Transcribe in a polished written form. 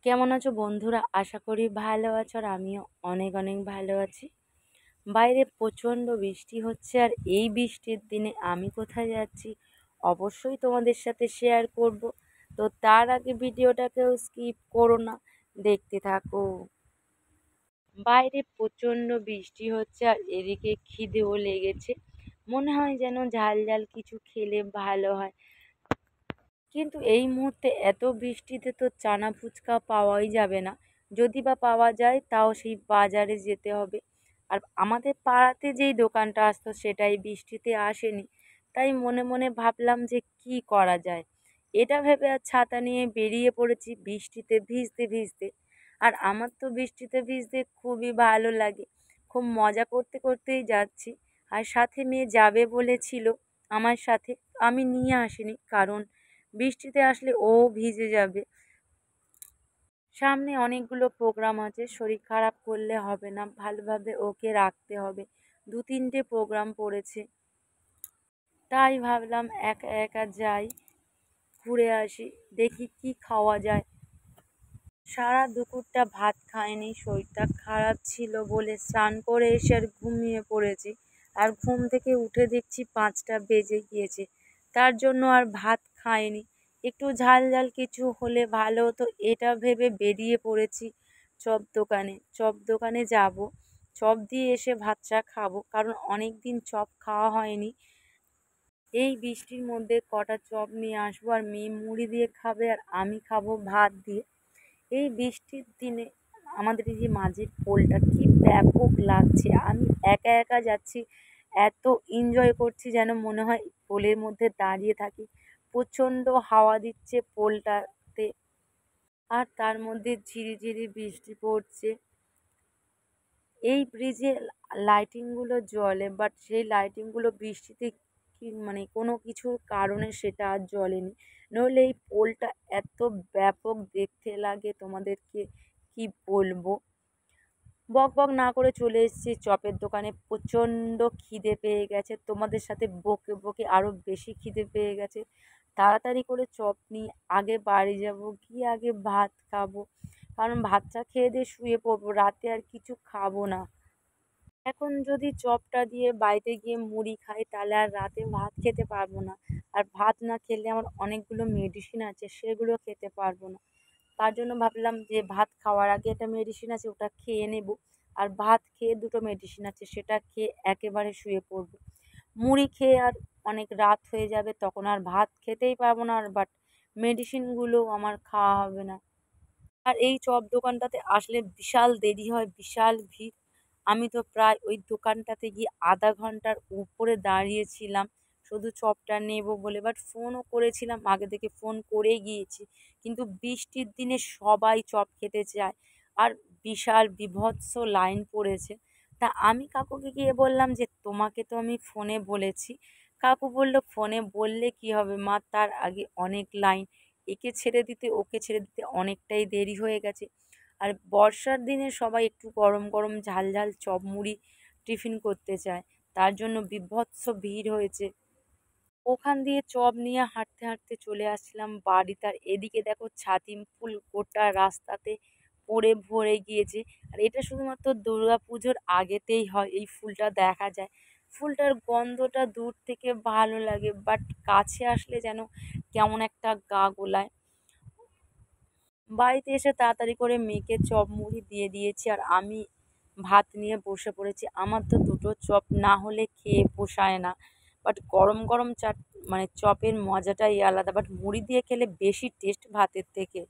কেমন আছো বন্ধুরা? আশা করি ভালো আছো আর আমিও অনেক অনেক ভালো আছি। বাইরে প্রচণ্ড বৃষ্টি হচ্ছে আর এই বৃষ্টির দিনে আমি কোথায় যাচ্ছি অবশ্যই তোমাদের সাথে শেয়ার করব। তো তার আগে ভিডিওটাকেও স্কিপ করো না, দেখতে থাকো। বাইরে প্রচণ্ড বৃষ্টি হচ্ছে আর এদিকে খিদেও লেগেছে। মনে হয় যেন ঝাল ঝাল কিছু খেলে ভালো হয়, কিন্তু এই মুহূর্তে এত বৃষ্টিতে তো চানা ফুচকা পাওয়াই যাবে না। যদি বা পাওয়া যায় তাও সেই বাজারে যেতে হবে। আর আমাদের পাড়াতে যেই দোকানটা আসতো সেটাই বৃষ্টিতে আসেনি। তাই মনে মনে ভাবলাম যে কি করা যায়। এটা ভেবে আর ছাতা নিয়ে বেরিয়ে পড়েছি বৃষ্টিতে ভিজতে ভিজতে। আর আমার তো বৃষ্টিতে ভিজতে খুবই ভালো লাগে। খুব মজা করতে করতেই যাচ্ছি। আর সাথে মেয়ে যাবে বলেছিল আমার সাথে, আমি নিয়ে আসিনি, কারণ বৃষ্টিতে আসলে ও ভিজে যাবে। সামনে অনেকগুলো প্রোগ্রাম আছে, শরীর খারাপ করলে হবে না, ভালোভাবে ওকে রাখতে হবে। 2-3টে প্রোগ্রাম পড়েছে, তাই ভাবলাম একা একা যাই, ঘুরে আসি, দেখি কি খাওয়া যায়। সারা দুপুরটা ভাত খাইনি, শরীরটা খারাপ ছিল বলে স্নান করে এসে আর ঘুমিয়ে পড়েছি। আর ঘুম থেকে উঠে দেখছি 5টা বেজে গিয়েছে, তার জন্য আর ভাত খাইনি। একটু ঝাল ঝাল কিছু হলে ভালো হতো, এটা ভেবে বেরিয়ে পড়েছি চপ দোকানে যাব। চপ দিয়ে এসে ভাতটা খাবো, কারণ অনেক দিন চপ খাওয়া হয়নি। এই বৃষ্টির মধ্যে কটা চপ নিয়ে আসবো, আর মেয়ে মুড়ি দিয়ে খাবে আর আমি খাবো ভাত দিয়ে। এই বৃষ্টির দিনে আমাদের এই যে মাঝের পোলটা কি ব্যাপক লাগছে, আমি একা একা যাচ্ছি, এত এনজয় করছি যেন মনে হয় পোলের মধ্যে দাঁড়িয়ে থাকি। প্রচণ্ড হাওয়া দিচ্ছে পোলটাতে, আর তার মধ্যে ঝিরিঝিরি বৃষ্টি পড়ছে। এই ব্রিজে লাইটিংগুলো জ্বলে, বাট সেই লাইটিংগুলো বৃষ্টিতে কি মানে কোনো কিছুর কারণে সেটা আর জ্বলেনি। নইলে এই পোলটা এত ব্যাপক দেখতে লাগে, তোমাদেরকে কি বলবো। বক বক না করে চলে এসেছি চপের দোকানে। প্রচণ্ড খিদে পেয়ে গেছে, তোমাদের সাথে বকে বকে আরও বেশি খিদে পেয়ে গেছে। তাড়াতাড়ি করে চপ নিয়ে আগে বাড়ি যাব, গিয়ে আগে ভাত খাবো, কারণ ভাতটা খেয়ে দিয়ে শুয়ে পড়বো, রাতে আর কিছু খাবো না। এখন যদি চপটা দিয়ে বাড়িতে গিয়ে মুড়ি খাই তাহলে আর রাতে ভাত খেতে পারবো না। আর ভাত না খেলে আমার অনেকগুলো মেডিসিন আছে, সেগুলো খেতে পারবো না। তার জন্য ভাবলাম যে ভাত খাওয়ার আগে একটা মেডিসিন আছে, ওটা খেয়ে নেব। আর ভাত খেয়ে দুটো মেডিসিন আছে, সেটা খেয়ে একেবারে শুয়ে পড়বো। মুড়ি খেয়ে আর অনেক রাত হয়ে যাবে, তখন আর ভাত খেতেই পারবো না, আর বাট মেডিসিনগুলো আমার খাওয়া হবে না। আর এই চপ দোকানটাতে আসলে বিশাল দেরি হয়, বিশাল ভিড়। আমি তো প্রায় ওই দোকানটাতে গিয়ে আধা ঘন্টার উপরে দাঁড়িয়েছিলাম শুধু চপটা নেব বলে। বাট ফোনও করেছিলাম, আগে থেকে ফোন করে গিয়েছি, কিন্তু বৃষ্টির দিনে সবাই চপ খেতে চায় আর বিশাল বীভৎস লাইন পড়েছে। তা আমি কাকুকে গিয়ে বললাম যে তোমাকে তো আমি ফোনে বলেছি। কাকু বলল ফোনে বললে কি হবে মা, তার আগে অনেক লাইন, একে ছেড়ে দিতে ওকে ছেড়ে দিতে অনেকটাই দেরি হয়ে গেছে। আর বর্ষার দিনে সবাই একটু গরম গরম ঝাল ঝাল চপ মুড়ি টিফিন করতে চায়, তার জন্য বীভৎস ভিড় হয়েছে। ওখান দিয়ে চপ নিয়ে হাঁটতে হাঁটতে চলে আসছিলাম বাড়ি। তার এদিকে দেখো ছাতিম ফুল গোটা রাস্তাতে পড়ে ভরে গিয়েছে। আর এটা শুধুমাত্র দুর্গাপুজোর আগেতেই হয়, এই ফুলটা দেখা যায়। ফুলটার গন্ধটা দূর থেকে ভালো লাগে, বাট কাছে আসলে যেন কেমন একটা গা গোলায়। বাড়িতে এসে তাড়াতাড়ি করে মেয়েকে চপ মুড়ি দিয়ে দিয়েছি, আর আমি ভাত নিয়ে বসে পড়েছি। আমার তো দুটো চপ না হলে খেয়ে পোষায় না, বাট গরম গরম চপের মজাটাই আলাদা, বাট মুড়ি দিয়ে খেলে বেশি টেস্ট ভাতের থেকে।